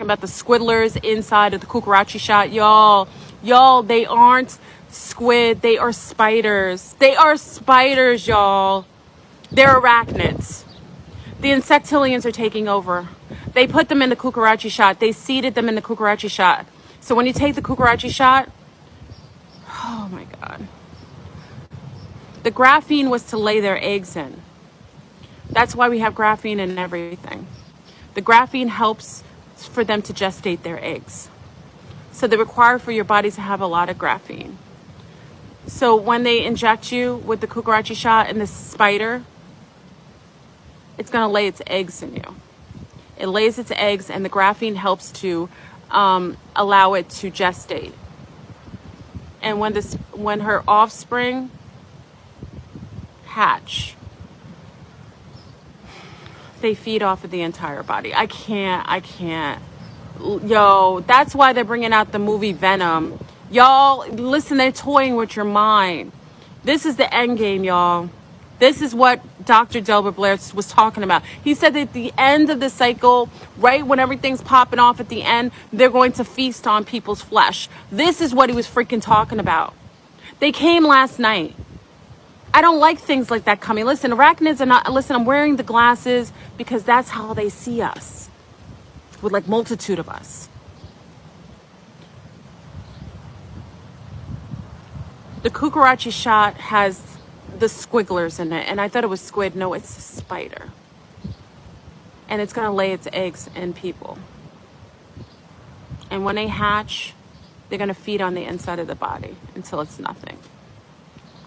about the squiddlers inside of the cucaracha shot. Y'all, they aren't squid. They are spiders. They are spiders, y'all. They're arachnids. The insectilians are taking over. They put them in the cucaracha shot. They seeded them in the cucaracha shot. So when you take the cucaracha shot, oh my God. The graphene was to lay their eggs in. That's why we have graphene in everything. The graphene helps for them to gestate their eggs. So they require for your body to have a lot of graphene. So when they inject you with the cucaracha shot and the spider, it's going to lay its eggs in you. It lays its eggs, and the graphene helps to allow it to gestate. And when her offspring hatch, they feed off of the entire body. I can't. Yo, that's why they're bringing out the movie Venom. Y'all, listen, they're toying with your mind. This is the end game, y'all. This is what Dr. Delbert Blair was talking about. He said that at the end of the cycle, right when everything's popping off at the end, they're going to feast on people's flesh. This is what he was freaking talking about. They came last night. I don't like things like that coming. Listen, arachnids are not, listen, I'm wearing the glasses because that's how they see us. With like multitude of us. The cucaracha shot has the squigglers in it, and I thought it was squid. No, it's a spider. And it's going to lay its eggs in people. And when they hatch, they're going to feed on the inside of the body until it's nothing.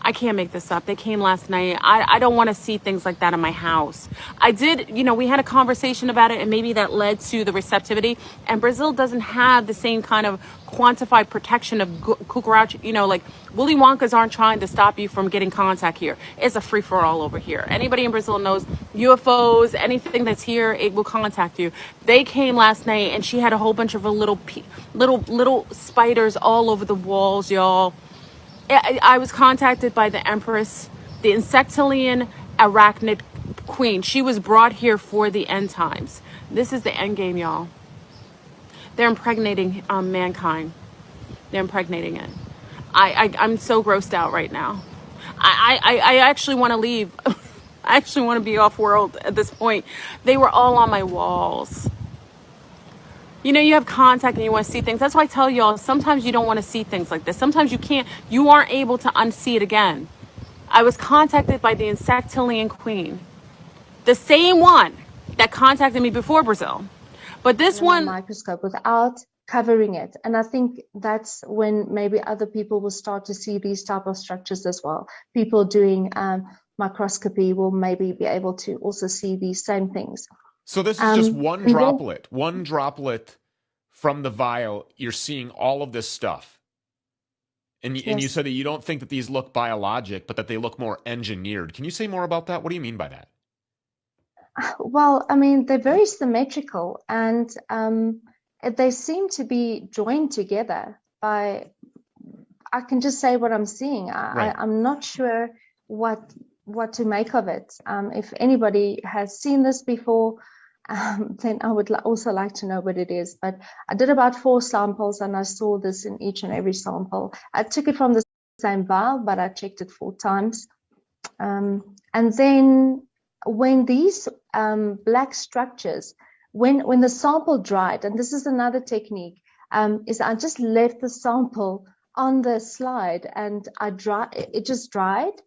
I can't make this up. They came last night. I don't want to see things like that in my house. I did, we had a conversation about it, and maybe that led to the receptivity. And Brazil doesn't have the same kind of quantified protection of cucaracha. Like Willy Wonkas aren't trying to stop you from getting contact here. It's a free-for-all over here. Anybody in Brazil knows UFOs, anything that's here, it will contact you. They came last night, and she had a whole bunch of little spiders all over the walls, y'all. I was contacted by the Empress, the Insectilian Arachnid Queen. She was brought here for the end times. This is the end game, y'all. They're impregnating mankind. They're impregnating it. I'm so grossed out right now. I actually want to leave. I actually want to be off world at this point. They were all on my walls. You have contact and you want to see things. That's why I tell y'all, sometimes you don't want to see things like this. Sometimes you aren't able to unsee it again. I was contacted by the Insectilian Queen. The same one that contacted me before Brazil. But this one... microscope without covering it. And I think that's when maybe other people will start to see these type of structures as well. People doing microscopy will maybe be able to also see these same things. So this is just one droplet from the vial. You're seeing all of this stuff. And you said that you don't think that these look biologic, but that they look more engineered. Can you say more about that? What do you mean by that? Well, I mean, they're very symmetrical, and they seem to be joined together by, I can just say what I'm seeing. Right. I'm not sure what to make of it. If anybody has seen this before, then I would also like to know what it is. But I did about 4 samples, and I saw this in each and every sample. I took it from the same vial, but I checked it 4 times. And then when these black structures, when the sample dried, and this is another technique, is I just left the sample on the slide, and it just dried.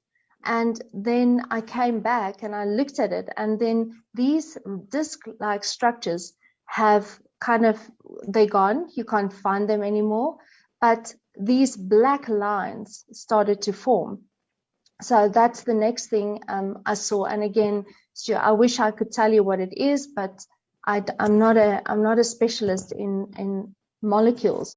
And then I came back and I looked at it, and then these disc-like structures have they're gone. You can't find them anymore. But these black lines started to form. So that's the next thing I saw. And again, Stu, I wish I could tell you what it is, but I'm not a specialist in molecules.